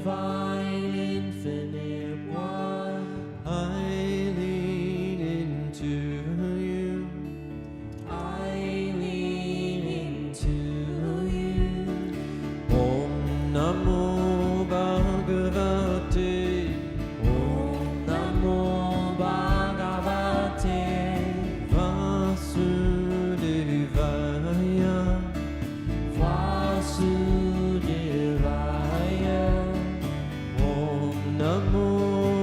divine infinite one. I lean into you. I lean into you. Om Namo Bhagavate. Om Namo Bhagavate Vasudevaya. Vasudevaya. Om Namo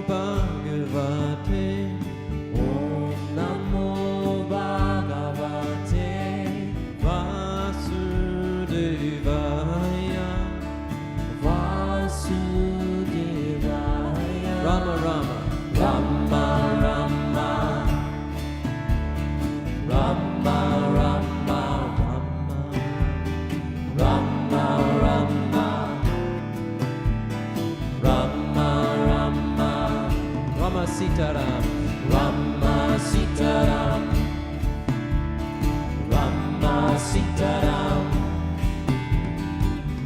Bhagavate. Om Namo Bhagavate Vasudevaya. Vasudevaya. Rama Rama. Rama Rama. Rama Rama. Rama Rama. Rama Rama. Rama Sitaram. Rama Sitaram. Rama Sitaram.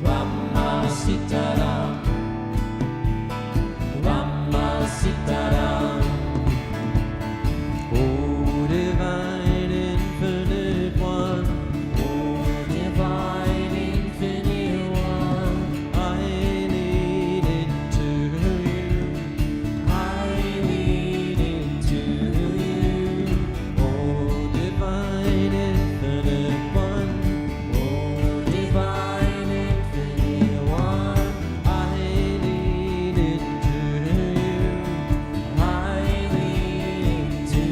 Rama Sitaram. Rama Sitaram. O divine infinite one. Oh, divine infinite one. I lean into you. I lean into you. Oh, divine infinite one. Oh, divine infinite one. I lean into you. I lean into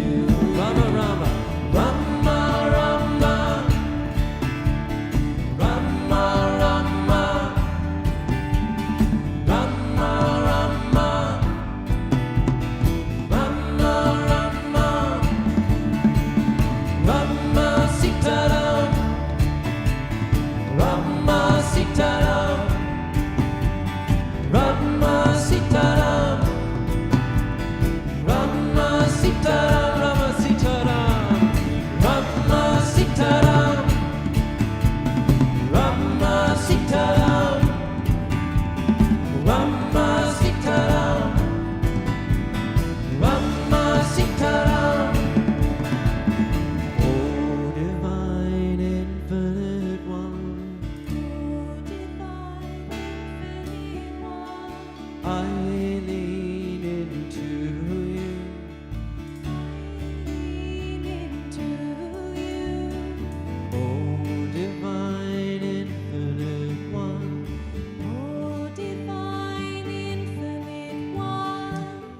Rama Rama. Rama Rama. Rama Rama. Rama Rama. Rama Rama. Rama Sitaram. Rama Sitaram. Rama Sitaram. Rama Sitaram. Rama Sitaram. Rama Sitaram. Rama Sitaram. Rama Sitaram. Rama Sitaram. Oh, divine infinite one. I lean into you. Oh, divine infinite one.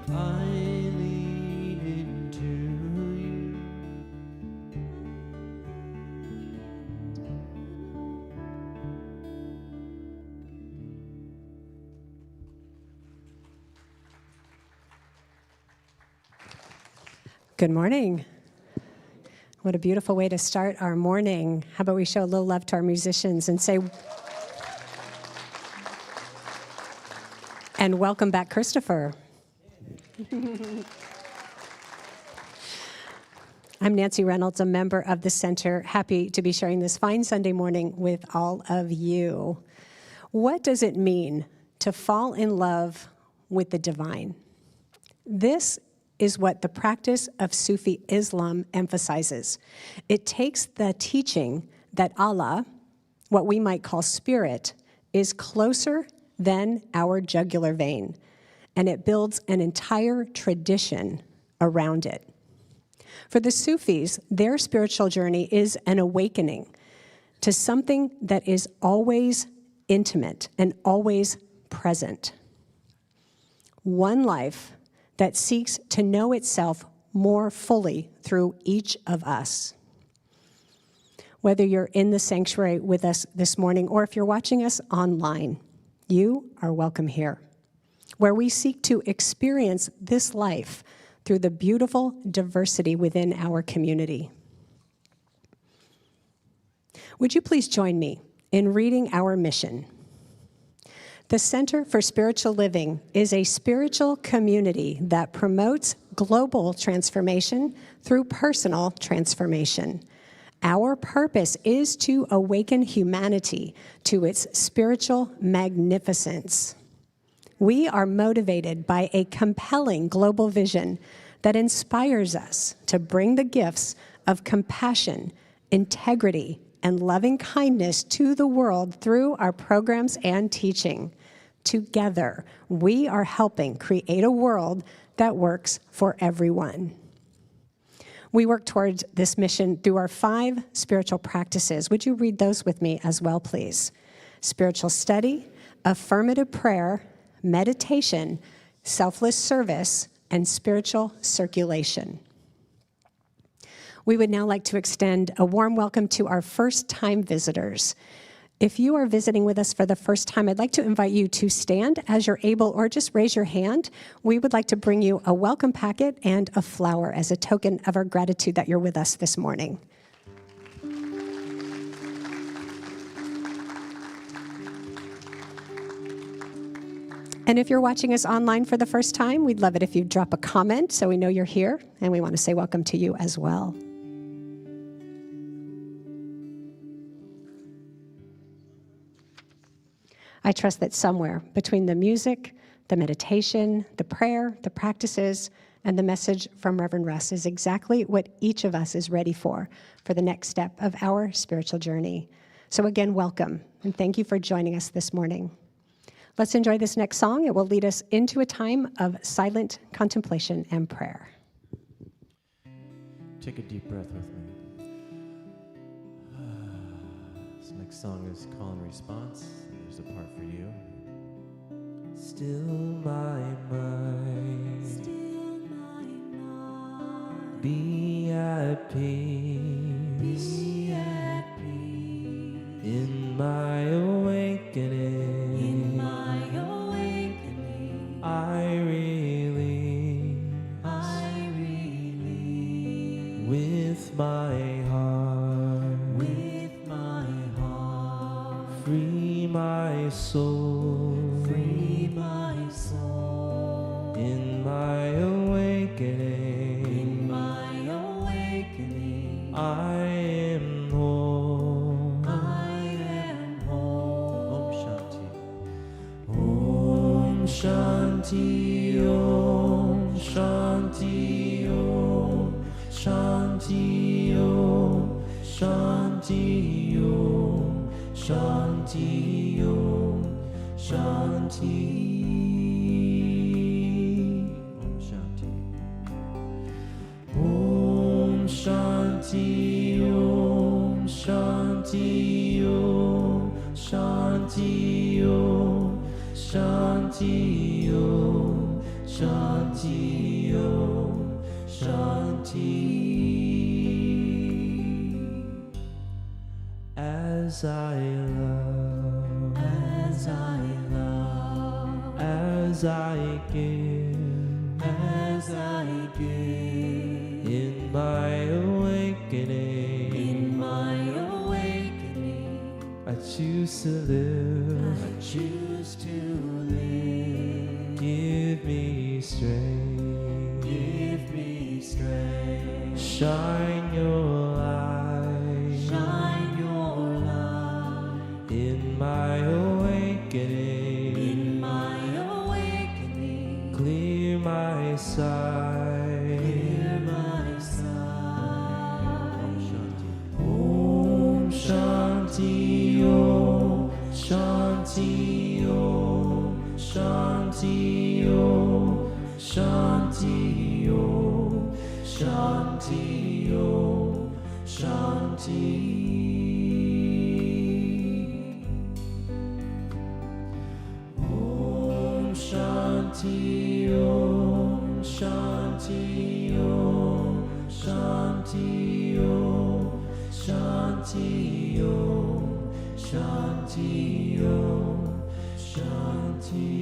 I lean into you. Good morning. What a beautiful way to start our morning. How about we show a little love to our musicians and say, and welcome back, Christopher. I'm Nancy Reynolds, a member of the Center, happy to be sharing this fine Sunday morning with all of you. What does it mean to fall in love with the divine? This is what the practice of Sufi Islam emphasizes. It takes the teaching that Allah, what we might call spirit, is closer than our jugular vein, and it builds an entire tradition around it. For the Sufis, their spiritual journey is an awakening to something that is always intimate and always present. One life that seeks to know itself more fully through each of us. Whether you're in the sanctuary with us this morning or if you're watching us online, you are welcome here, where we seek to experience this life through the beautiful diversity within our community. Would you please join me in reading our mission? The Center for Spiritual Living is a spiritual community that promotes global transformation through personal transformation. Our purpose is to awaken humanity to its spiritual magnificence. We are motivated by a compelling global vision that inspires us to bring the gifts of compassion, integrity, and loving kindness to the world through our programs and teaching. Together, we are helping create a world that works for everyone. We work towards this mission through our 5 spiritual practices. Would you read those with me as well, please? Spiritual study, affirmative prayer, meditation, selfless service, and spiritual circulation. We would now like to extend a warm welcome to our first-time visitors. If you are visiting with us for the first time, I'd like to invite you to stand as you're able or just raise your hand. We would like to bring you a welcome packet and a flower as a token of our gratitude that you're with us this morning. And if you're watching us online for the first time, we'd love it if you drop a comment so we know you're here, and we want to say welcome to you as well. I trust that somewhere between the music, the meditation, the prayer, the practices, and the message from Reverend Russ is exactly what each of us is ready for the next step of our spiritual journey. So again, welcome, and thank you for joining us this morning. Let's enjoy this next song. It will lead us into a time of silent contemplation and prayer. Take a deep breath with me. This next song is Call and Response. There's a part for you. Still my mind, be at peace, in my awakening. I release with my heart, free my soul, in my awakening, I am whole, Om Shanti, Om Shanti, Om Shanti, Om Shanti, Om Shanti, Om Shanti, Om Shanti, Om Shanti, Om Shanti, Om Shanti, Om Shanti, Om Shanti. As I love, as I give, in my awakening, I choose to live, give me strength, shine your light, in my awakening, clear my sight, Om Shanti, Om Shanti, Om Shanti, Om Shanti, Om Shanti, Om Shanti. Om Shanti, Om Shanti, Om Shanti, Om Shanti, Om Shanti, Om Shanti.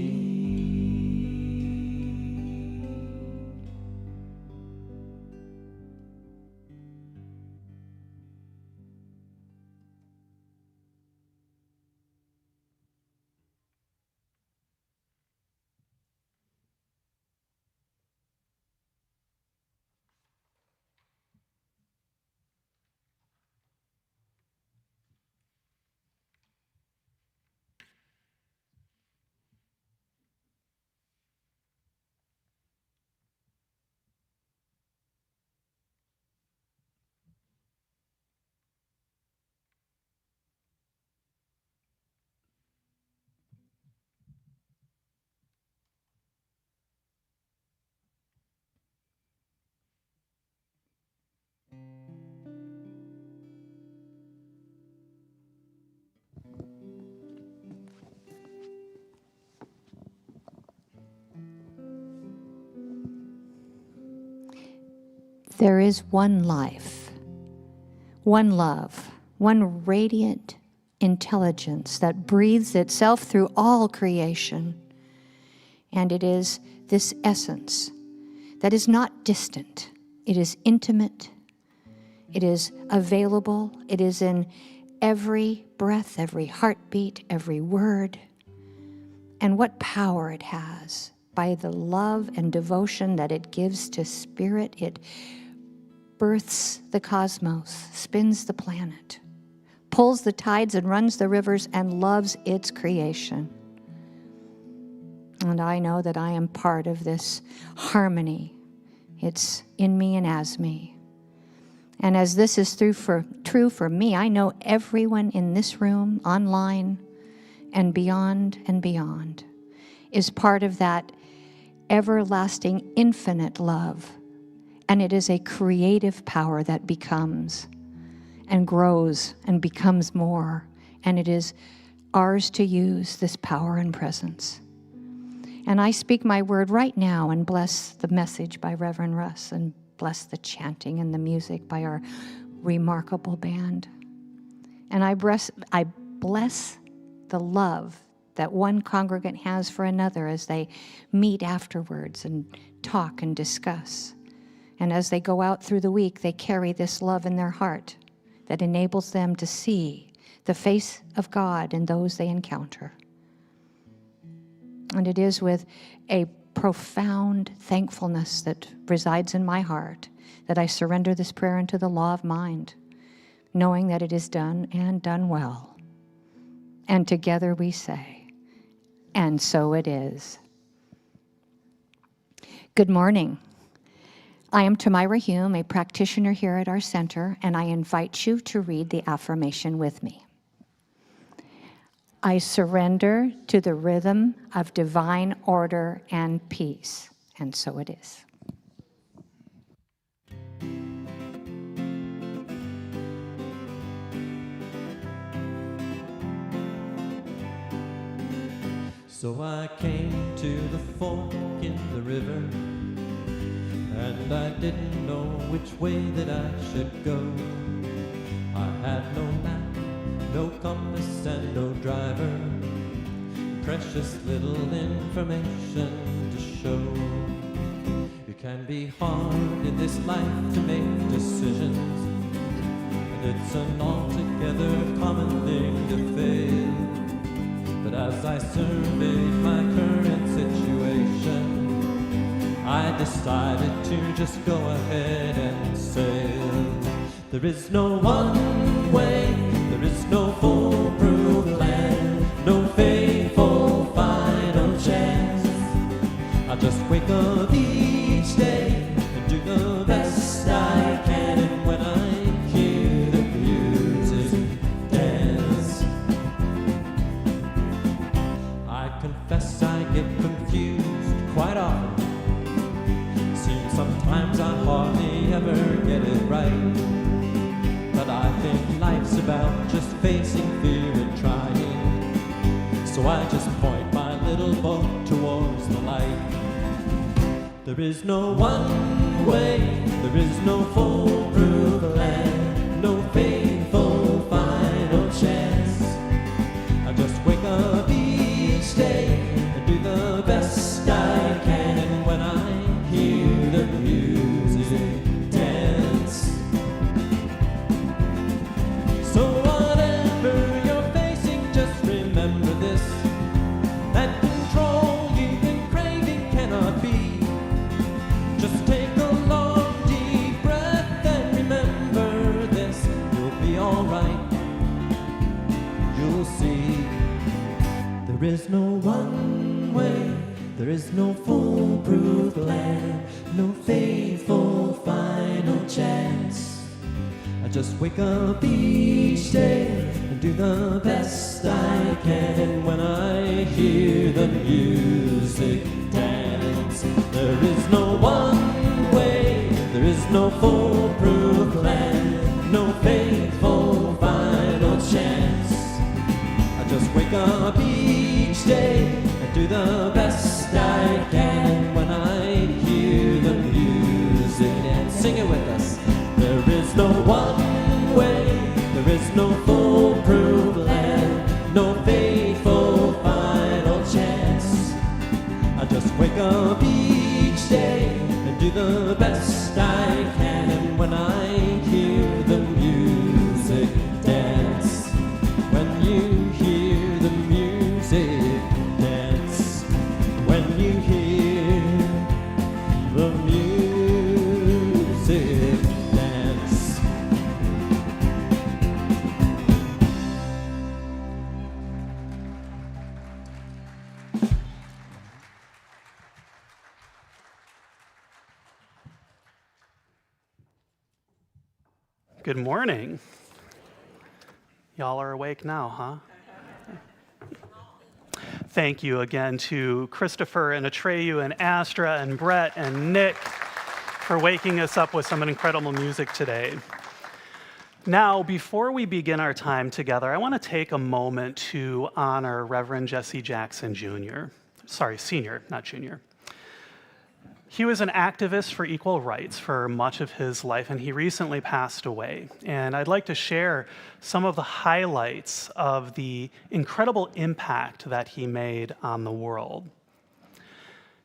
There is one life, one love, one radiant intelligence that breathes itself through all creation. And it is this essence that is not distant. It is intimate. It is available. It is in every breath, every heartbeat, every word. And what power it has by the love and devotion that it gives to spirit. It births the cosmos, spins the planet, pulls the tides and runs the rivers and loves its creation. And I know that I am part of this harmony. It's in me and as me. And as this is true for me, I know everyone in this room, online, and beyond is part of that everlasting, infinite love. And it is a creative power that becomes and grows and becomes more. And it is ours to use, this power and presence. And I speak my word right now and bless the message by Reverend Russ and bless the chanting and the music by our remarkable band. And I bless the love that one congregant has for another as they meet afterwards and talk and discuss. And as they go out through the week, they carry this love in their heart that enables them to see the face of God in those they encounter. And it is with a profound thankfulness that resides in my heart that I surrender this prayer into the law of mind, knowing that it is done and done well. And together we say, and so it is. Good morning. I am Tamira Hume, a practitioner here at our center, and I invite you to read the affirmation with me. I surrender to the rhythm of divine order and peace, and so it is. So I came to the fork in the river, and I didn't know which way that I should go. I had no map, no compass and no driver, precious little information to show. It can be hard in this life to make decisions, and it's an altogether common thing to fail. But as I surveyed my current situation, I decided to just go ahead and sail. There is no one way, there is no foolproof plan, no faithful final chance. I just wake up each day and do the best I can, and when I hear the music dance, I confess I get confused quite often. Sometimes I hardly ever get it right, but I think life's about just facing fear and trying. So I just point my little boat towards the light. There is no one way, there is no foolproof plan, no faithful final chance. I just wake up each day and do the best I can, and when I hear the music dance. So whatever you're facing, just remember this, that control you've been craving cannot be. Just take a long deep breath and remember this, you'll be alright. You'll see, there is no one way, there is no foolproof plan, no faithful final chance. I just wake up each day and do the best I can, and when I hear the music dance. There is no one way, there is no foolproof plan, no faithful final chance. I just wake up each day and do the best I can, when I hear the music and sing it with us. Just wake up each day and do the best I can. And when I hear the music, dance. When you hear the music, dance. When you hear the music, dance. Good morning. Y'all are awake now, huh? Thank you again to Christopher and Atreyu and Astra and Brett and Nick for waking us up with some incredible music today. Now, before we begin our time together, I want to take a moment to honor Reverend Jesse Jackson Jr. Sorry, Senior, not Junior. He was an activist for equal rights for much of his life, and he recently passed away. And I'd like to share some of the highlights of the incredible impact that he made on the world.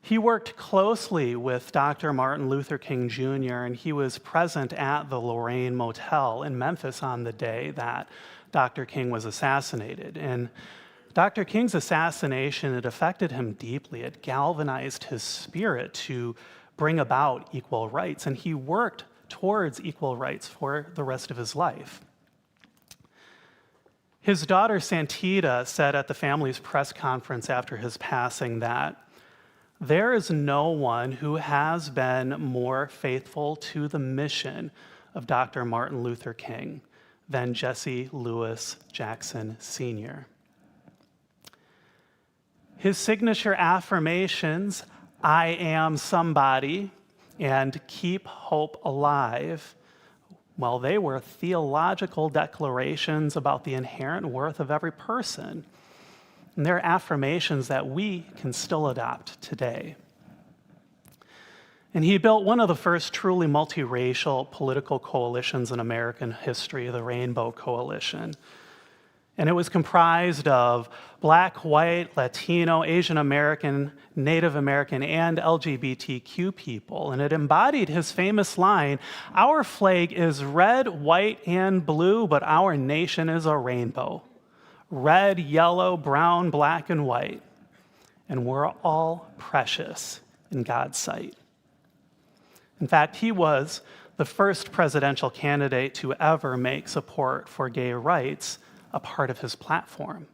He worked closely with Dr. Martin Luther King Jr., and he was present at the Lorraine Motel in Memphis on the day that Dr. King was assassinated. And Dr. King's assassination, it affected him deeply. It galvanized his spirit to bring about equal rights, and he worked towards equal rights for the rest of his life. His daughter, Santita, said at the family's press conference after his passing that there is no one who has been more faithful to the mission of Dr. Martin Luther King than Jesse Louis Jackson Sr. His signature affirmations, I am somebody, and keep hope alive, well, they were theological declarations about the inherent worth of every person. And they're affirmations that we can still adopt today. And he built one of the first truly multiracial political coalitions in American history, the Rainbow Coalition. And it was comprised of Black, white, Latino, Asian American, Native American, and LGBTQ people. And it embodied his famous line, our flag is red, white, and blue, but our nation is a rainbow. Red, yellow, brown, black, and white. And we're all precious in God's sight. In fact, he was the first presidential candidate to ever make support for gay rights a part of his platform.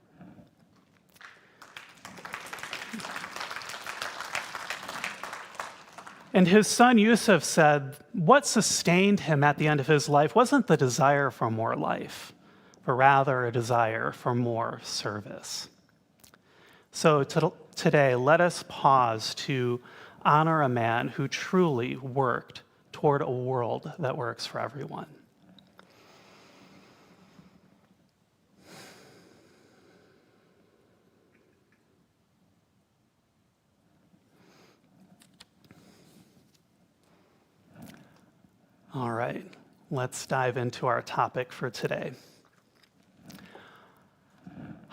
And his son Yusuf said, what sustained him at the end of his life wasn't the desire for more life, but rather a desire for more service. So today, let us pause to honor a man who truly worked toward a world that works for everyone. All right, let's dive into our topic for today.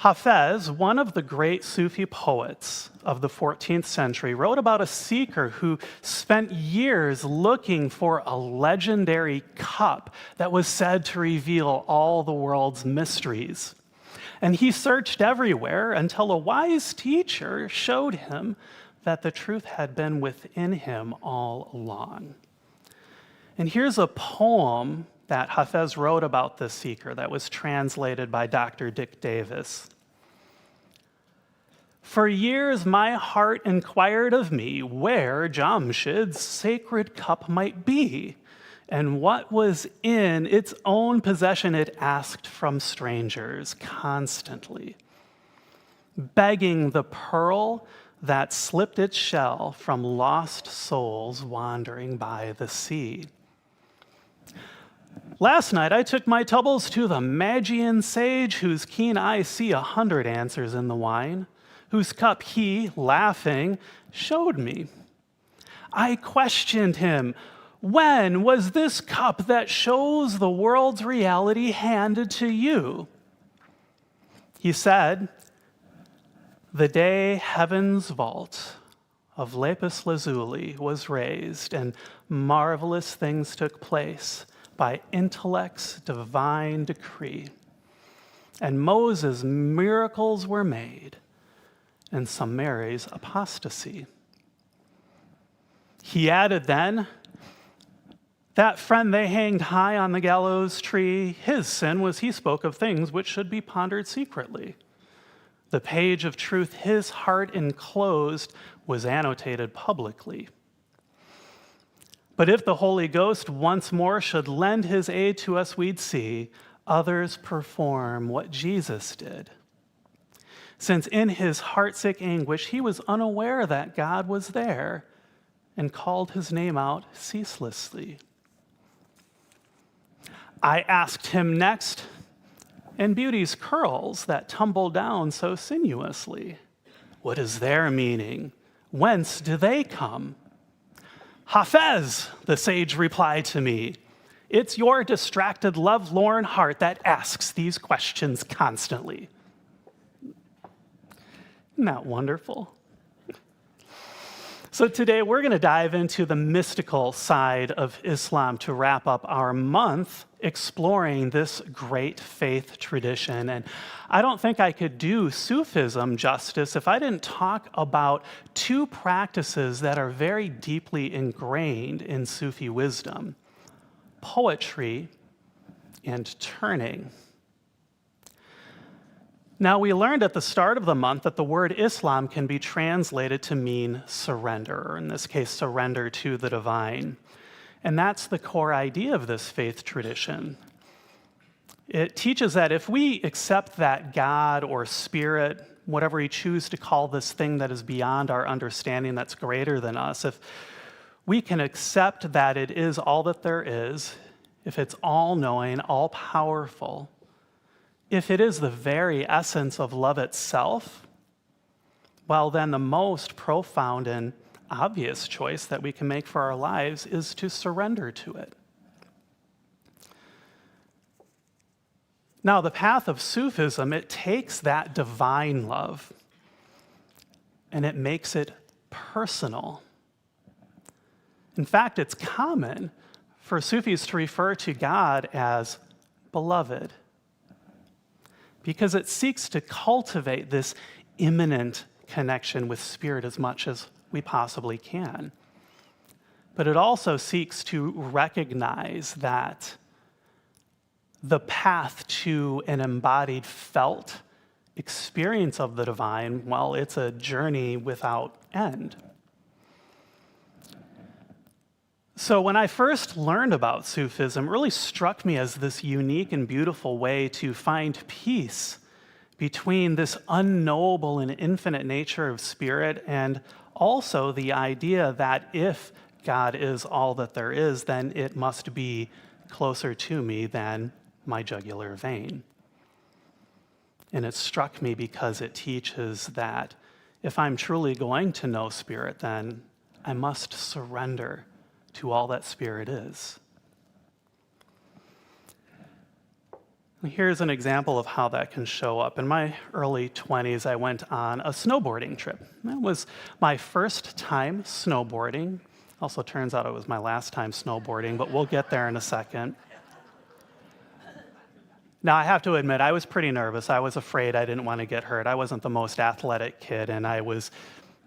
Hafez, one of the great Sufi poets of the 14th century, wrote about a seeker who spent years looking for a legendary cup that was said to reveal all the world's mysteries. And he searched everywhere until a wise teacher showed him that the truth had been within him all along. And here's a poem that Hafez wrote about this seeker that was translated by Dr. Dick Davis. For years my heart inquired of me where Jamshid's sacred cup might be, and what was in its own possession it asked from strangers constantly, begging the pearl that slipped its shell from lost souls wandering by the sea. Last night I took my troubles to the Magian sage, whose keen eye see 100 answers in the wine, whose cup he, laughing, showed me. I questioned him, when was this cup that shows the world's reality handed to you? He said, the day heaven's vault of lapis lazuli was raised, and marvelous things took place by intellect's divine decree. And Moses' miracles were made, and some Mary's apostasy. He added then, that friend they hanged high on the gallows tree, his sin was he spoke of things which should be pondered secretly. The page of truth his heart enclosed was annotated publicly. But if the Holy Ghost once more should lend his aid to us, we'd see others perform what Jesus did. Since in his heartsick anguish, he was unaware that God was there and called his name out ceaselessly. I asked him next, and beauty's curls that tumble down so sinuously, what is their meaning? Whence do they come? Hafez, the sage replied to me, it's your distracted, love-lorn heart that asks these questions constantly. Isn't that wonderful? So today we're going to dive into the mystical side of Islam to wrap up our month exploring this great faith tradition. And I don't think I could do Sufism justice if I didn't talk about two practices that are very deeply ingrained in Sufi wisdom: poetry and turning. Now, we learned at the start of the month that the word Islam can be translated to mean surrender, or in this case, surrender to the divine. And that's the core idea of this faith tradition. It teaches that if we accept that God or spirit, whatever we choose to call this thing that is beyond our understanding, that's greater than us, if we can accept that it is all that there is, if it's all-knowing, all-powerful, if it is the very essence of love itself, well, then the most profound and obvious choice that we can make for our lives is to surrender to it. Now, the path of Sufism, it takes that divine love and it makes it personal. In fact, it's common for Sufis to refer to God as beloved, because it seeks to cultivate this immanent connection with spirit as much as we possibly can. But it also seeks to recognize that the path to an embodied, felt experience of the divine, well, it's a journey without end. So when I first learned about Sufism, it really struck me as this unique and beautiful way to find peace between this unknowable and infinite nature of spirit and also the idea that if God is all that there is, then it must be closer to me than my jugular vein. And it struck me because it teaches that if I'm truly going to know spirit, then I must surrender to all that spirit is. Here's an example of how that can show up. In my early 20s, I went on a snowboarding trip. That was my first time snowboarding. Also turns out it was my last time snowboarding, but we'll get there in a second. Now, I have to admit, I was pretty nervous. I was afraid I didn't want to get hurt. I wasn't the most athletic kid, and I was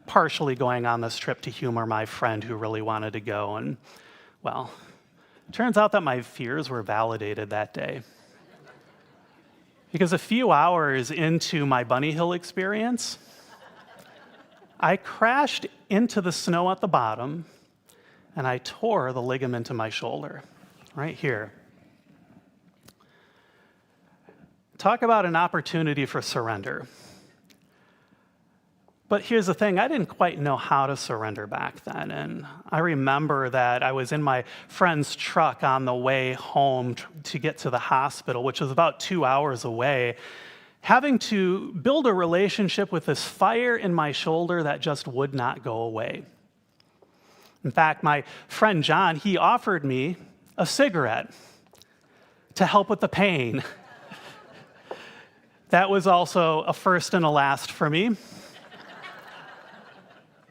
partially going on this trip to humor my friend who really wanted to go. And, well, it turns out that my fears were validated that day. Because a few hours into my bunny hill experience, I crashed into the snow at the bottom, and I tore the ligament in my shoulder, right here. Talk about an opportunity for surrender. But here's the thing, I didn't quite know how to surrender back then. And I remember that I was in my friend's truck on the way home to get to the hospital, which was about 2 hours away, having to build a relationship with this fire in my shoulder that just would not go away. In fact, my friend John, he offered me a cigarette to help with the pain. That was also a first and a last for me.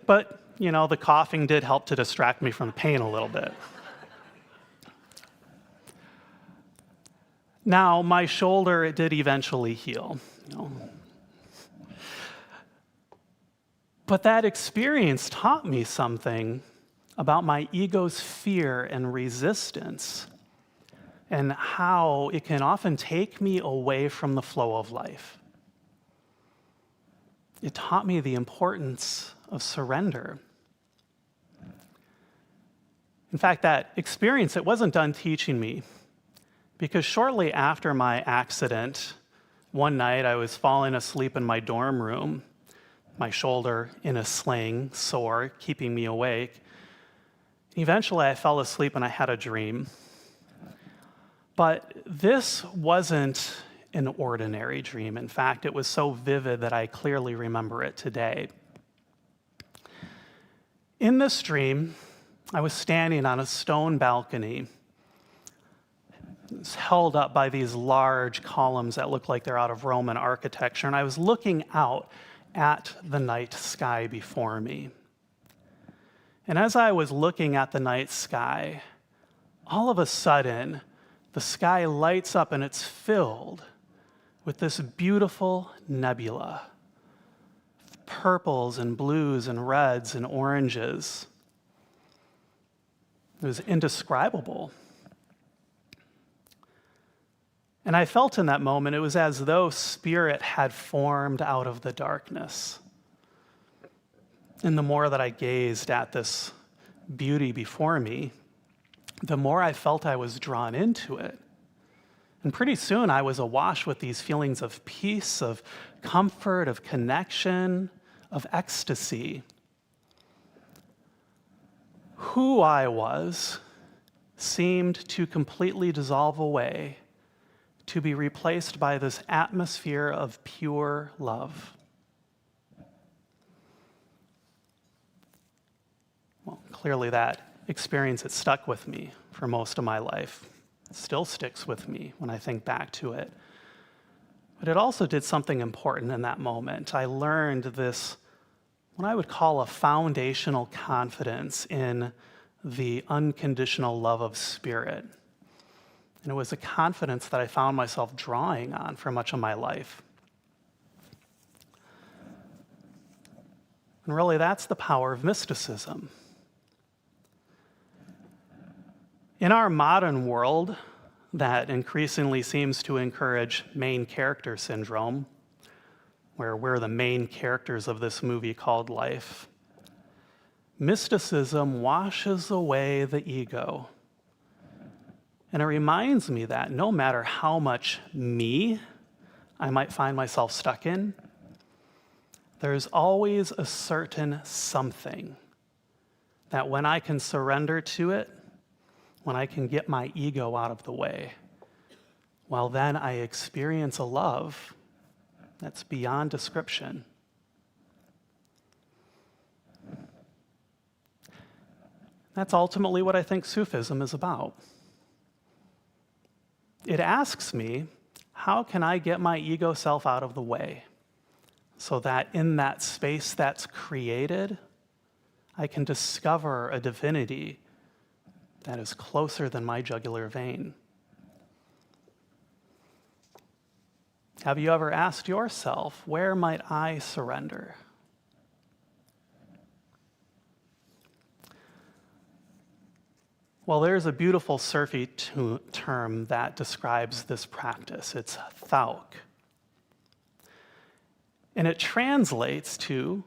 But the coughing did help to distract me from the pain a little bit. Now, my shoulder, it did eventually heal. But that experience taught me something about my ego's fear and resistance, and how it can often take me away from the flow of life. It taught me the importance of surrender. In fact, that experience, it wasn't done teaching me, because shortly after my accident, one night I was falling asleep in my dorm room, my shoulder in a sling, sore, keeping me awake. Eventually, I fell asleep and I had a dream. But this wasn't an ordinary dream. In fact, it was so vivid that I clearly remember it today. In this dream, I was standing on a stone balcony. It's held up by these large columns that look like they're out of Roman architecture, and I was looking out at the night sky before me. And as I was looking at the night sky, all of a sudden, the sky lights up and it's filled with this beautiful nebula. Purples and blues and reds and oranges. It was indescribable. And I felt in that moment, it was as though spirit had formed out of the darkness. And the more that I gazed at this beauty before me, the more I felt I was drawn into it. And pretty soon I was awash with these feelings of peace, of comfort, of connection, of ecstasy. Who I was seemed to completely dissolve away, to be replaced by this atmosphere of pure love. Well, clearly that experience, it stuck with me for most of my life. It still sticks with me when I think back to it. But it also did something important in that moment. I learned this, what I would call a foundational confidence in the unconditional love of spirit. And it was a confidence that I found myself drawing on for much of my life. And really, that's the power of mysticism. In our modern world, that increasingly seems to encourage main character syndrome, where we're the main characters of this movie called life, mysticism washes away the ego. And it reminds me that no matter how much me I might find myself stuck in, there's always a certain something that when I can surrender to it, when I can get my ego out of the way, well, then I experience a love that's beyond description. That's ultimately what I think Sufism is about. It asks me, how can I get my ego self out of the way so that in that space that's created, I can discover a divinity that is closer than my jugular vein? Have you ever asked yourself, where might I surrender? Well, there's a beautiful Sufi term that describes this practice. It's thauk. And it translates to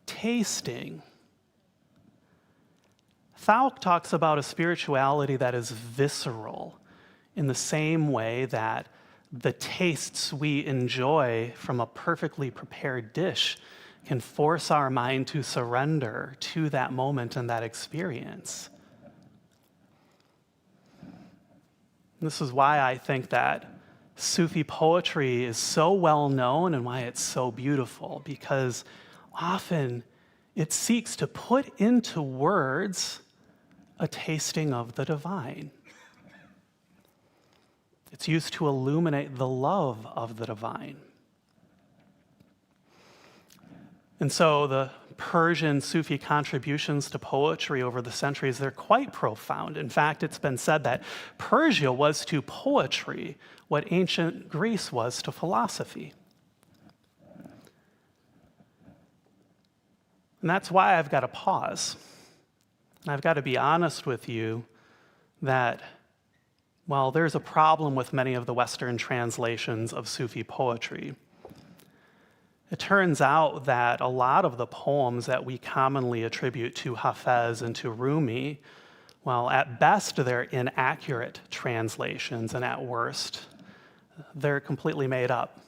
tasting. Thauk talks about a spirituality that is visceral, in the same way that the tastes we enjoy from a perfectly prepared dish can force our mind to surrender to that moment and that experience. This is why I think that Sufi poetry is so well known and why it's so beautiful, because often it seeks to put into words a tasting of the divine. It's used to illuminate the love of the divine. And so the Persian Sufi contributions to poetry over the centuries, they're quite profound. In fact, it's been said that Persia was to poetry what ancient Greece was to philosophy. And that's why I've got to pause. And I've got to be honest with you that, well, there's a problem with many of the Western translations of Sufi poetry. It turns out that a lot of the poems that we commonly attribute to Hafez and to Rumi, well, at best, they're inaccurate translations, and at worst, they're completely made up.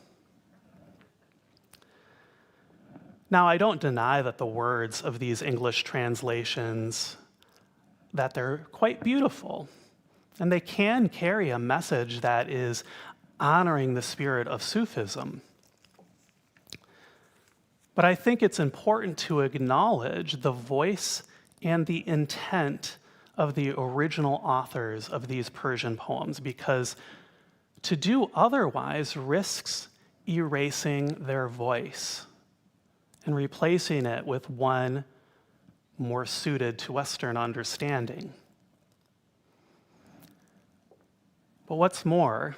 Now, I don't deny that the words of these English translations, that they're quite beautiful, and they can carry a message that is honoring the spirit of Sufism. But I think it's important to acknowledge the voice and the intent of the original authors of these Persian poems, because to do otherwise risks erasing their voice and replacing it with one more suited to Western understanding. But what's more,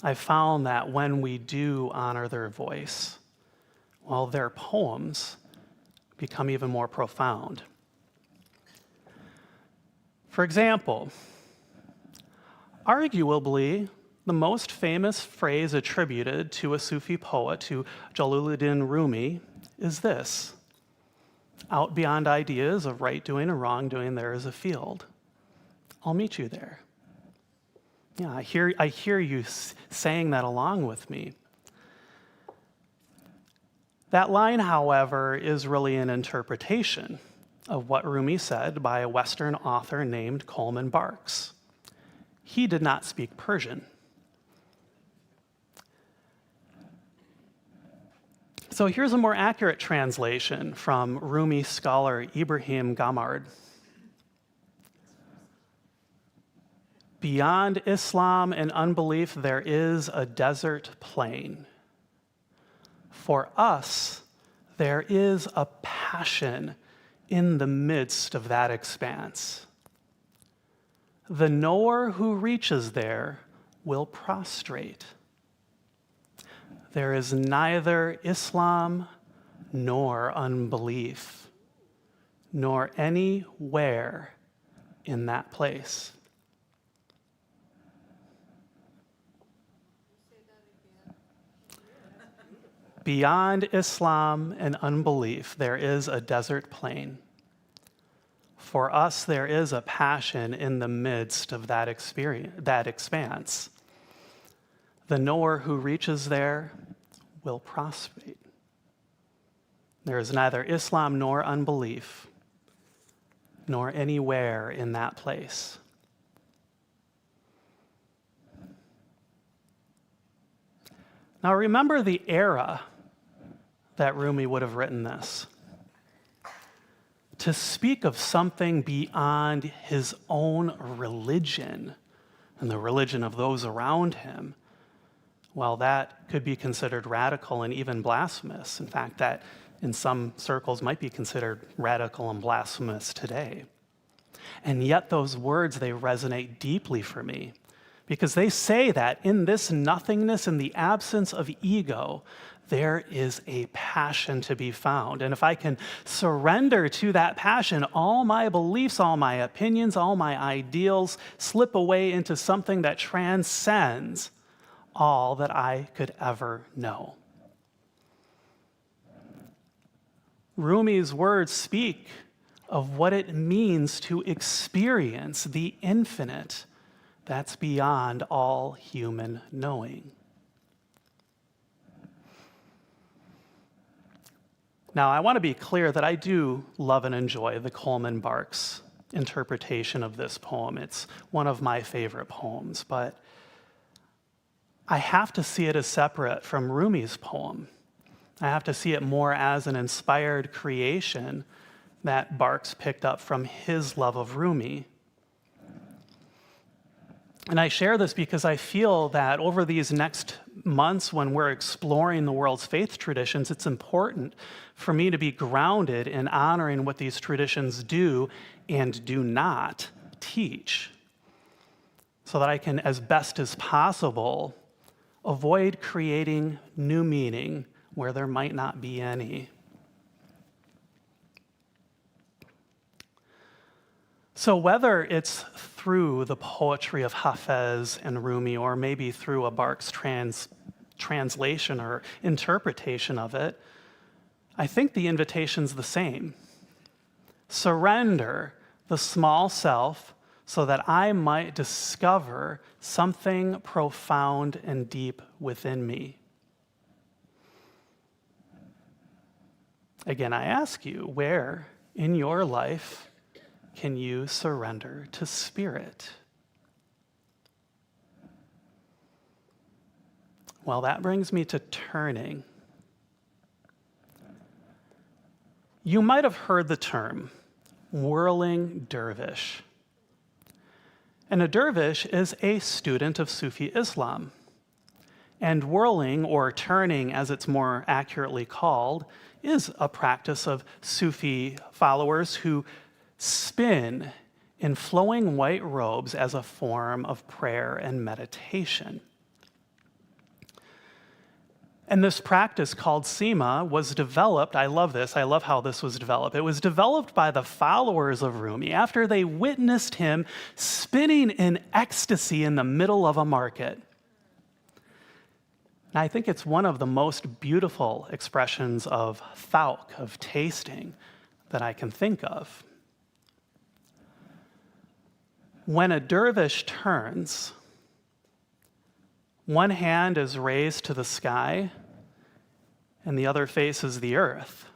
I found that when we do honor their voice, well, their poems become even more profound. For example, arguably, the most famous phrase attributed to a Sufi poet, to Jalaluddin Rumi, is this: out beyond ideas of right doing and wrong doing, there is a field. I'll meet you there. Yeah, I hear you saying that along with me. That line, however, is really an interpretation of what Rumi said by a Western author named Coleman Barks. He did not speak Persian. So here's a more accurate translation from Rumi scholar Ibrahim Gamard. Beyond Islam and unbelief, there is a desert plain. For us, there is a passion in the midst of that expanse. The knower who reaches there will prostrate. There is neither Islam nor unbelief, nor anywhere in that place. Beyond Islam and unbelief, there is a desert plain. For us, there is a passion in the midst of that experience, that expanse. The knower who reaches there will prostrate. There is neither Islam nor unbelief, nor anywhere in that place. Now remember the era that Rumi would have written this. To speak of something beyond his own religion and the religion of those around him, well, that could be considered radical and even blasphemous. In fact, that in some circles might be considered radical and blasphemous today. And yet those words, they resonate deeply for me, because they say that in this nothingness, in the absence of ego, there is a passion to be found. And if I can surrender to that passion, all my beliefs, all my opinions, all my ideals slip away into something that transcends all that I could ever know. Rumi's words speak of what it means to experience the infinite that's beyond all human knowing. Now, I want to be clear that I do love and enjoy the Coleman Barks interpretation of this poem. It's one of my favorite poems, but I have to see it as separate from Rumi's poem. I have to see it more as an inspired creation that Barks picked up from his love of Rumi. And I share this because I feel that over these next months, when we're exploring the world's faith traditions, it's important for me to be grounded in honoring what these traditions do and do not teach, so that I can, as best as possible, avoid creating new meaning where there might not be any. So whether it's through the poetry of Hafez and Rumi, or maybe through a Barks translation or interpretation of it, I think the invitation's the same. Surrender the small self so that I might discover something profound and deep within me. Again, I ask you, where in your life can you surrender to Spirit? Well, that brings me to turning. You might have heard the term whirling dervish. And a dervish is a student of Sufi Islam. And whirling, or turning as it's more accurately called, is a practice of Sufi followers who spin in flowing white robes as a form of prayer and meditation. And this practice called Sima was developed, I love this, I love how this was developed. It was developed by the followers of Rumi after they witnessed him spinning in ecstasy in the middle of a market. And I think it's one of the most beautiful expressions of thawk, of tasting, that I can think of. When a dervish turns, one hand is raised to the sky and the other faces the earth.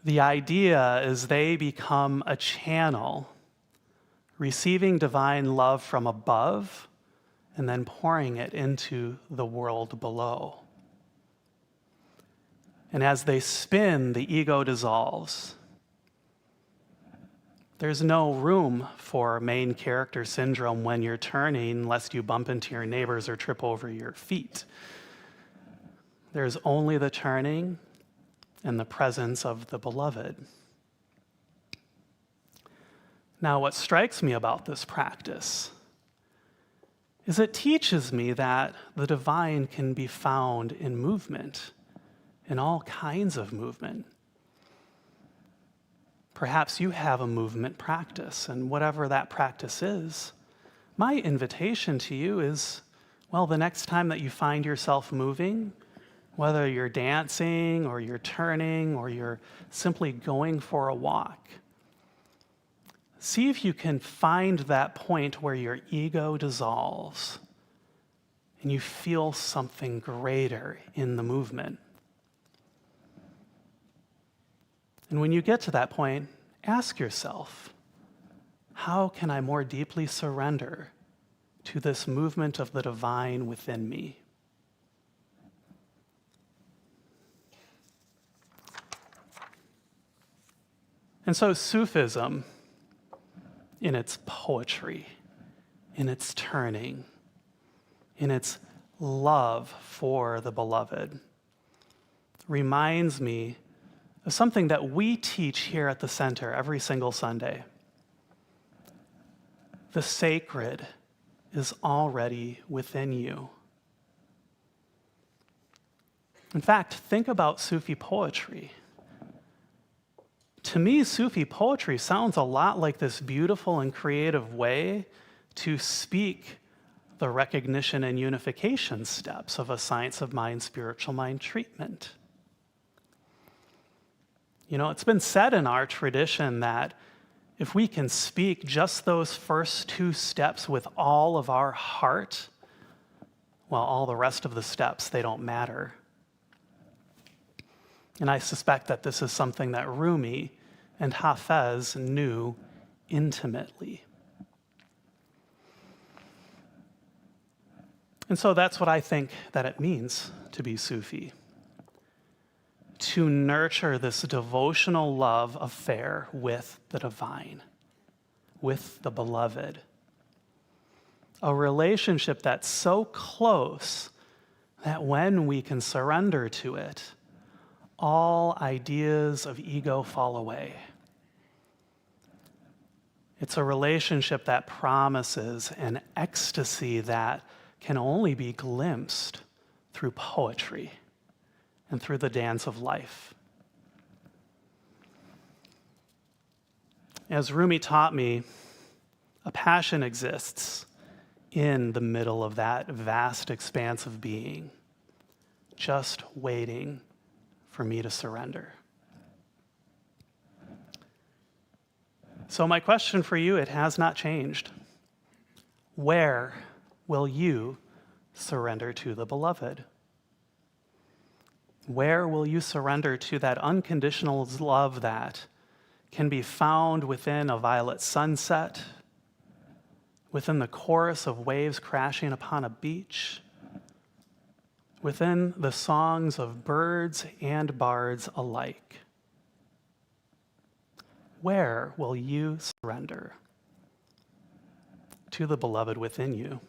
The idea is they become a channel, receiving divine love from above and then pouring it into the world below. And as they spin, the ego dissolves. There's no room for main character syndrome when you're turning, lest you bump into your neighbors or trip over your feet. There's only the turning and the presence of the beloved. Now, what strikes me about this practice is it teaches me that the divine can be found in movement, in all kinds of movement. Perhaps you have a movement practice, and whatever that practice is, my invitation to you is, well, the next time that you find yourself moving, whether you're dancing or you're turning or you're simply going for a walk, see if you can find that point where your ego dissolves and you feel something greater in the movement. And when you get to that point, ask yourself, how can I more deeply surrender to this movement of the divine within me? And so Sufism, in its poetry, in its turning, in its love for the beloved, reminds me of something that we teach here at the center every single Sunday. The sacred is already within you. In fact, think about Sufi poetry. To me, Sufi poetry sounds a lot like this beautiful and creative way to speak the recognition and unification steps of a science of mind, spiritual mind treatment. You know, it's been said in our tradition that if we can speak just those first two steps with all of our heart, well, all the rest of the steps, they don't matter. And I suspect that this is something that Rumi and Hafez knew intimately. And so that's what I think that it means to be Sufi. To nurture this devotional love affair with the divine, with the beloved, a relationship that's so close that when we can surrender to it, all ideas of ego fall away. It's a relationship that promises an ecstasy that can only be glimpsed through poetry and through the dance of life. As Rumi taught me, a passion exists in the middle of that vast expanse of being, just waiting for me to surrender. So my question for you, it has not changed. Where will you surrender to the beloved? Where will you surrender to that unconditional love that can be found within a violet sunset, within the chorus of waves crashing upon a beach, within the songs of birds and bards alike? Where will you surrender to the beloved within you?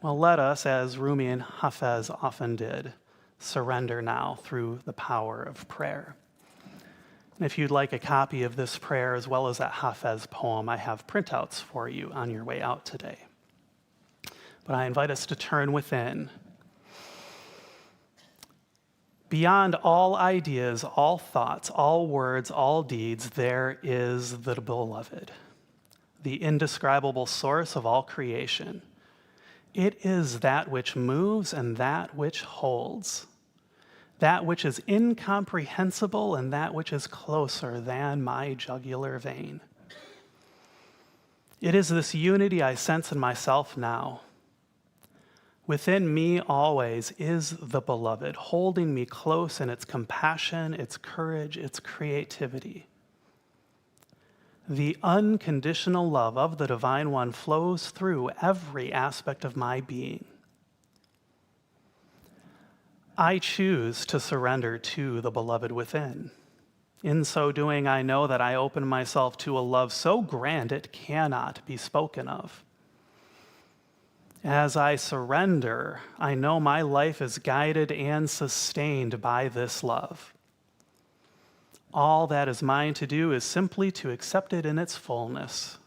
Well, let us, as Rumi and Hafez often did, surrender now through the power of prayer. And if you'd like a copy of this prayer as well as that Hafez poem, I have printouts for you on your way out today. But I invite us to turn within. Beyond all ideas, all thoughts, all words, all deeds, there is the beloved, the indescribable source of all creation. It is that which moves and that which holds, that which is incomprehensible and that which is closer than my jugular vein. It is this unity I sense in myself now. Within me always is the beloved, holding me close in its compassion, its courage, its creativity. The unconditional love of the Divine One flows through every aspect of my being. I choose to surrender to the beloved within. In so doing, I know that I open myself to a love so grand it cannot be spoken of. As I surrender, I know my life is guided and sustained by this love. All that is mine to do is simply to accept it in its fullness.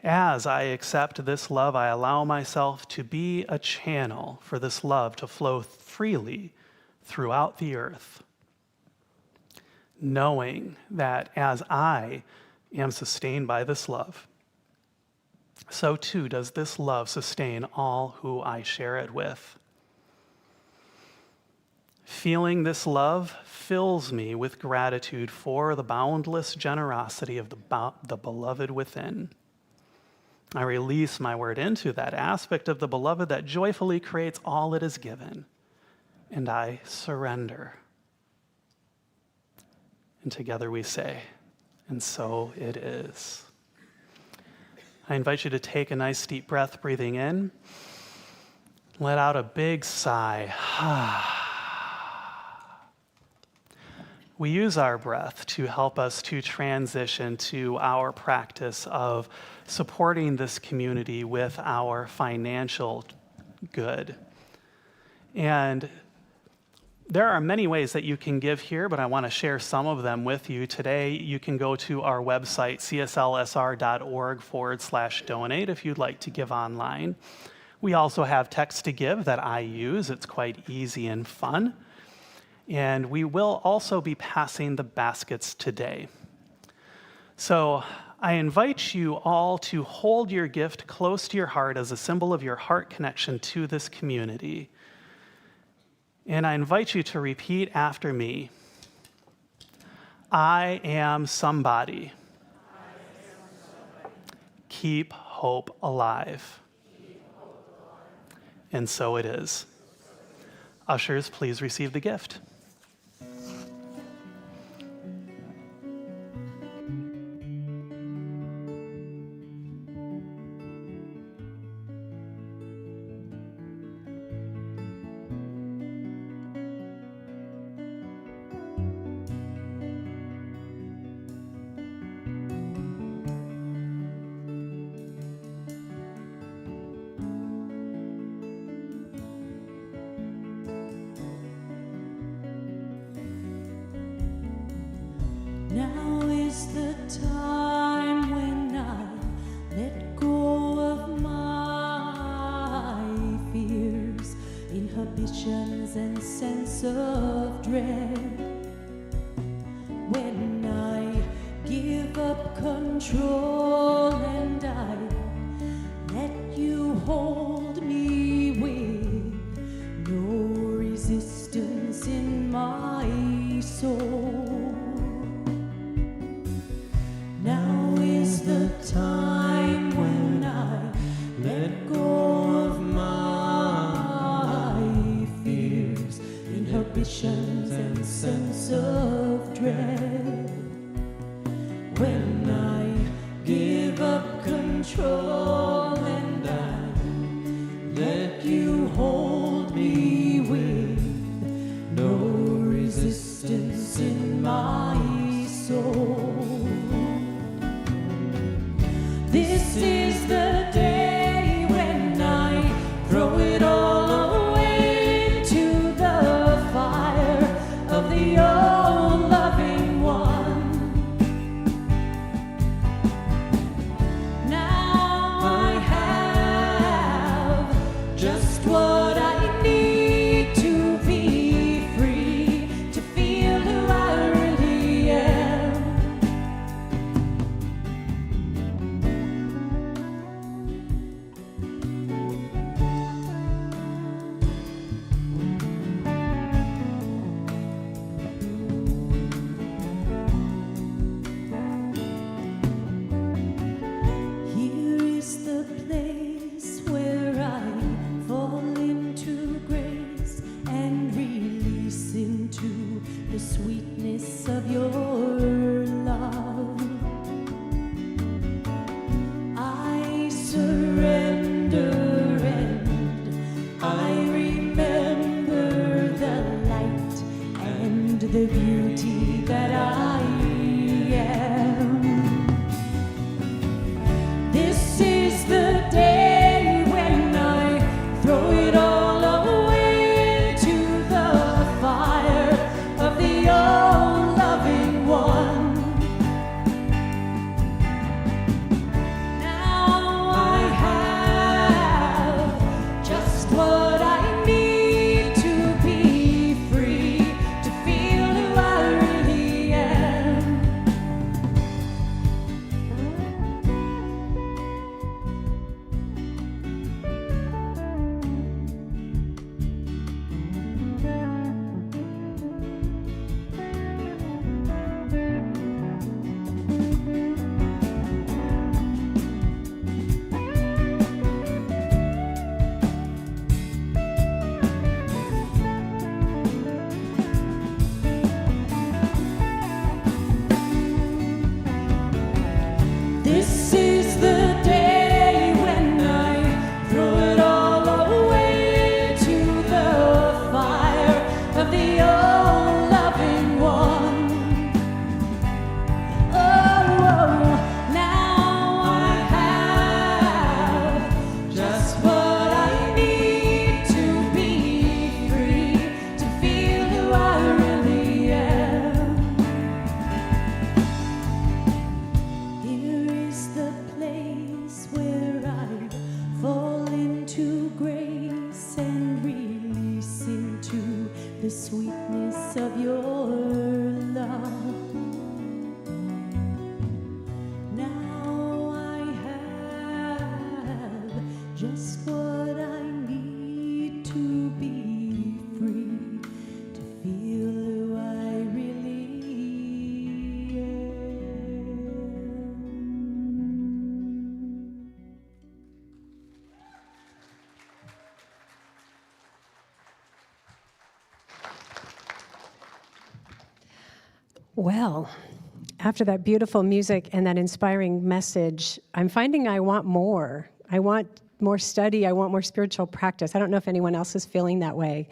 As I accept this love, I allow myself to be a channel for this love to flow freely throughout the earth, knowing that as I am sustained by this love, so too does this love sustain all who I share it with. Feeling this love fills me with gratitude for the boundless generosity of the beloved within. I release my word into that aspect of the beloved that joyfully creates all it is given, and I surrender. And together we say, and so it is. I invite you to take a nice deep breath, breathing in. Let out a big sigh. We use our breath to help us to transition to our practice of supporting this community with our financial good. And there are many ways that you can give here, but I want to share some of them with you. Today, you can go to our website, cslsr.org/donate, if you'd like to give online. We also have text to give that I use. It's quite easy and fun. And we will also be passing the baskets today. So I invite you all to hold your gift close to your heart as a symbol of your heart connection to this community. And I invite you to repeat after me. I am somebody. Keep hope alive. And so it is. Ushers, please receive the gift. Now is the time when I let go of my fears, inhibitions and sense of dread. When I give up control and I let you hold me with no resistance in my soul. Now is the time when I let go of my fears, inhibitions and sense of dread. When I give up control and I let you hold me with no resistance in my soul. This is the day when I throw it all away into the fire of the all loving one. Now I have just what I need to be free, to feel who I really am. Here is the place where I fall into grace and release into the sweetness of your love. I surrender and I remember the light and the beauty that I am. This is the day when I throw it all away into the fire of the all-loving one. Now I have just what I need to be free, to feel who I really am. This is the day when I throw it all away to the fire of the all-loving one. Oh, now I have just what I need to be free, to feel who I really am. Here is the place where I fall into grace and release into the sweetness of your love. Now I have just what I need to be free, to feel who I really am. Well, after that beautiful music and that inspiring message, I'm finding I want more. I want more study. I want more spiritual practice. I don't know if anyone else is feeling that way.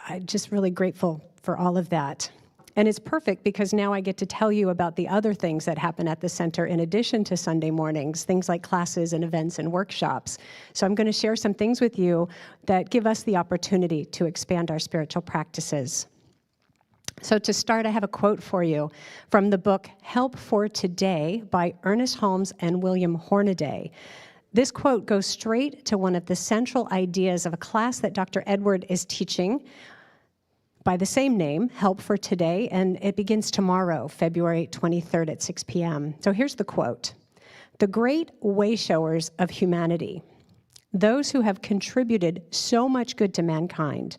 I'm just really grateful for all of that. And it's perfect because now I get to tell you about the other things that happen at the center in addition to Sunday mornings, things like classes and events and workshops. So I'm going to share some things with you that give us the opportunity to expand our spiritual practices. So to start, I have a quote for you from the book Help for Today by Ernest Holmes and William Hornaday. This quote goes straight to one of the central ideas of a class that Dr. Edward is teaching by the same name, Help for Today, and it begins tomorrow, February 23rd at 6 p.m. So here's the quote. The great way-showers of humanity, those who have contributed so much good to mankind,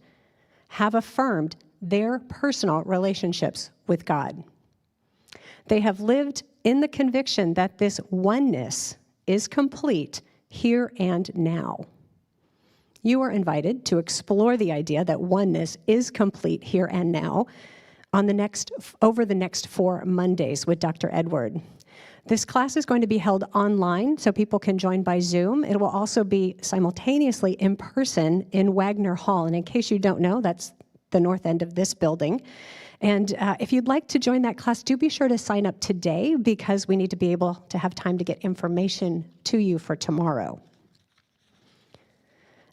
have affirmed their personal relationships with God. They have lived in the conviction that this oneness is complete here and now. You are invited to explore the idea that oneness is complete here and now over the next 4 Mondays with Dr. Edward. This class is going to be held online, so people can join by Zoom. It will also be simultaneously in person in Wagner Hall. And in case you don't know, that's the north end of this building. And if you'd like to join that class, do be sure to sign up today because we need to be able to have time to get information to you for tomorrow.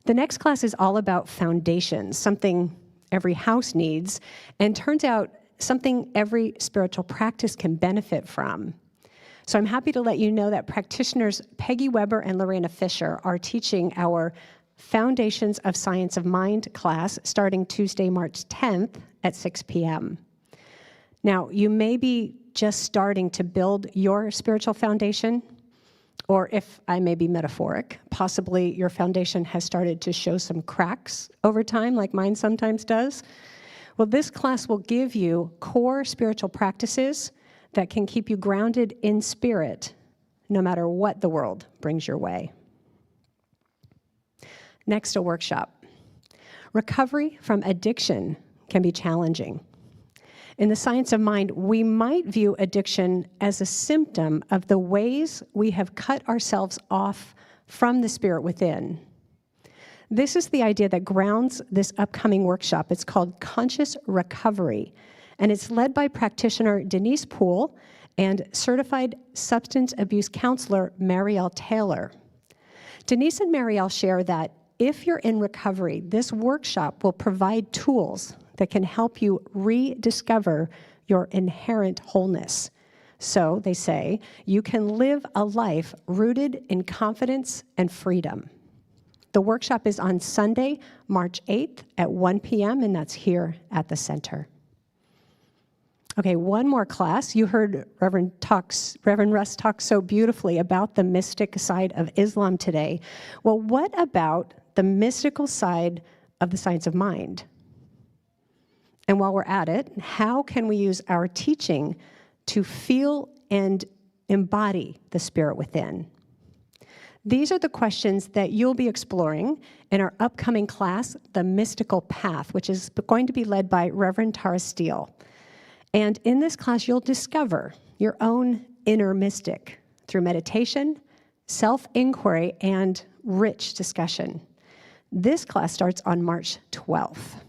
The next class is all about foundations, something every house needs, and turns out something every spiritual practice can benefit from. So I'm happy to let you know that practitioners Peggy Weber and Lorena Fisher are teaching our Foundations of Science of Mind class starting Tuesday, March 10th at 6 p.m. Now, you may be just starting to build your spiritual foundation, or if I may be metaphoric, possibly your foundation has started to show some cracks over time, like mine sometimes does. Well, this class will give you core spiritual practices that can keep you grounded in spirit, no matter what the world brings your way. Next, a workshop. Recovery from addiction can be challenging. In the science of mind, we might view addiction as a symptom of the ways we have cut ourselves off from the spirit within. This is the idea that grounds this upcoming workshop. It's called Conscious Recovery, and it's led by practitioner Denise Poole and certified substance abuse counselor Marielle Taylor. Denise and Marielle share that if you're in recovery, this workshop will provide tools that can help you rediscover your inherent wholeness. So, they say, you can live a life rooted in confidence and freedom. The workshop is on Sunday, March 8th at 1 p.m., and that's here at the center. Okay, one more class. You heard Reverend Russ talk so beautifully about the mystic side of Islam today. Well, what about the mystical side of the science of mind? And while we're at it, how can we use our teaching to feel and embody the spirit within? These are the questions that you'll be exploring in our upcoming class, The Mystical Path, which is going to be led by Reverend Tara Steele. And in this class, you'll discover your own inner mystic through meditation, self-inquiry, and rich discussion. This class starts on March 12th.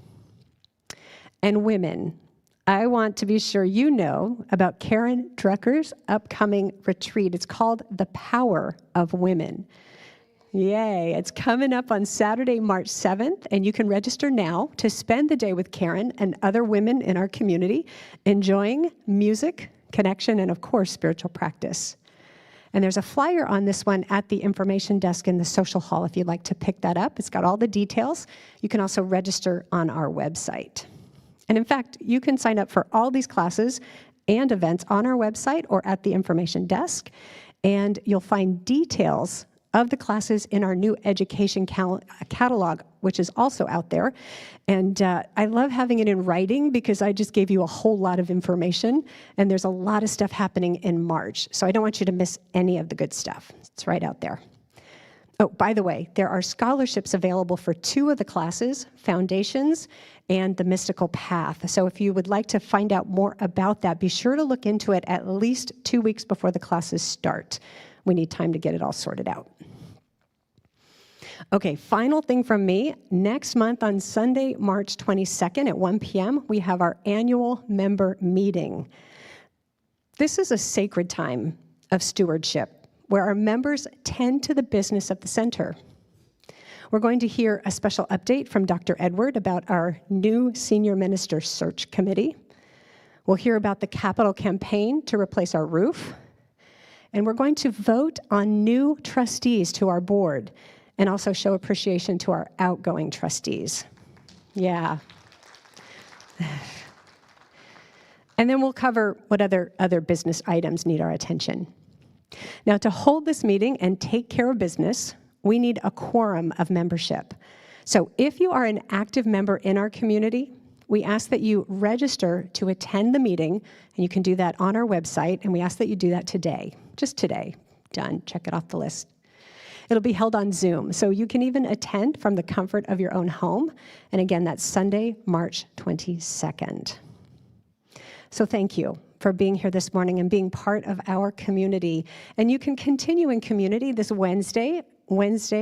And women, I want to be sure you know about Karen Drucker's upcoming retreat. It's called The Power of Women. Yay, it's coming up on Saturday, March 7th, and you can register now to spend the day with Karen and other women in our community, enjoying music, connection, and of course, spiritual practice. And there's a flyer on this one at the information desk in the social hall if you'd like to pick that up. It's got all the details. You can also register on our website. And in fact, you can sign up for all these classes and events on our website or at the information desk, and you'll find details of the classes in our new education catalog, which is also out there. And I love having it in writing because I just gave you a whole lot of information, and there's a lot of stuff happening in March. So I don't want you to miss any of the good stuff. It's right out there. Oh, by the way, there are scholarships available for 2 of the classes, Foundations and The Mystical Path. So if you would like to find out more about that, be sure to look into it at least 2 weeks before the classes start. We need time to get it all sorted out. Okay, final thing from me. Next month on Sunday, March 22nd at 1 p.m., we have our annual member meeting. This is a sacred time of stewardship where our members tend to the business of the center. We're going to hear a special update from Dr. Edward about our new senior minister search committee. We'll hear about the capital campaign to replace our roof. And we're going to vote on new trustees to our board and also show appreciation to our outgoing trustees. Yeah. And then we'll cover what other business items need our attention. Now, to hold this meeting and take care of business, we need a quorum of membership. So if you are an active member in our community, we ask that you register to attend the meeting, and you can do that on our website, and we ask that you do that today, just today. Done, check it off the list. It'll be held on Zoom, so you can even attend from the comfort of your own home. And again, that's Sunday, March 22nd. So thank you for being here this morning and being part of our community. And you can continue in community this Wednesday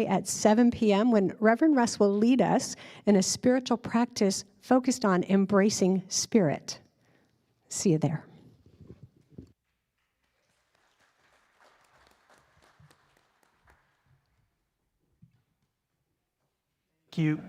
at 7 p.m. when Reverend Russ will lead us in a spiritual practice focused on embracing spirit. See you there.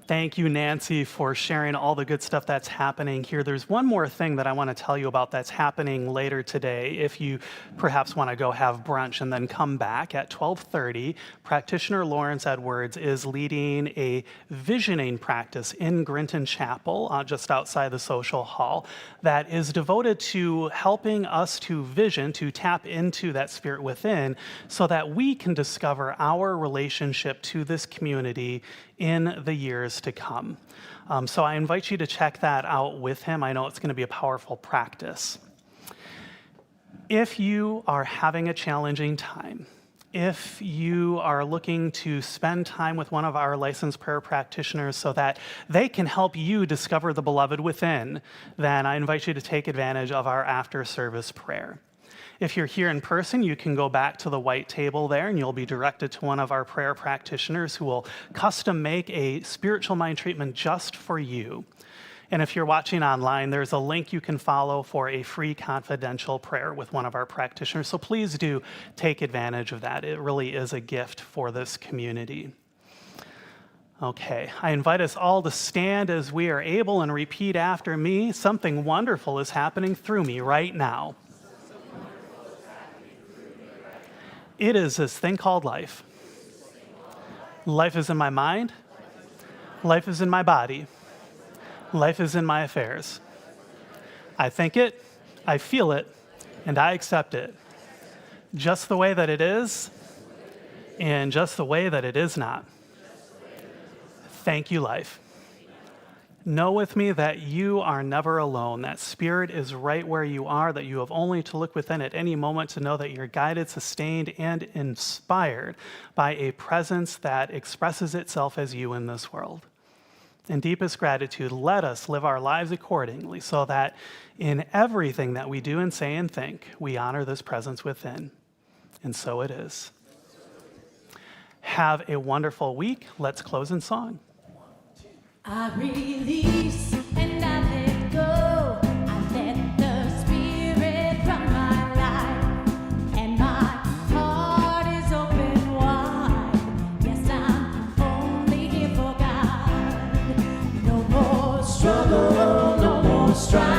Thank you, Nancy, for sharing all the good stuff that's happening here. There's one more thing that I want to tell you about that's happening later today. If you perhaps want to go have brunch and then come back at 12:30, practitioner Lawrence Edwards is leading a visioning practice in Grinton Chapel, just outside the social hall, that is devoted to helping us to vision, to tap into that spirit within, so that we can discover our relationship to this community in the years to come. So I invite you to check that out with him. I know it's going to be a powerful practice. If you are having a challenging time, if you are looking to spend time with one of our licensed prayer practitioners so that they can help you discover the beloved within, then I invite you to take advantage of our after-service prayer. If you're here in person, you can go back to the white table there and you'll be directed to one of our prayer practitioners who will custom make a spiritual mind treatment just for you. And if you're watching online, there's a link you can follow for a free confidential prayer with one of our practitioners. So please do take advantage of that. It really is a gift for this community. Okay, I invite us all to stand as we are able and repeat after me. Something wonderful is happening through me right now. It is this thing called life. Life is in my mind. Life is in my body. Life is in my affairs. I think it, I feel it, and I accept it. Just the way that it is, and just the way that it is not. Thank you, life. Know with me that you are never alone, that spirit is right where you are, that you have only to look within at any moment to know that you're guided, sustained, and inspired by a presence that expresses itself as you in this world. In deepest gratitude, let us live our lives accordingly so that in everything that we do and say and think, we honor this presence within. And so it is. Have a wonderful week. Let's close in song. I release and I let go. I let the spirit run my life, and my heart is open wide. Yes, I'm only here for God. No more struggle, no more strife.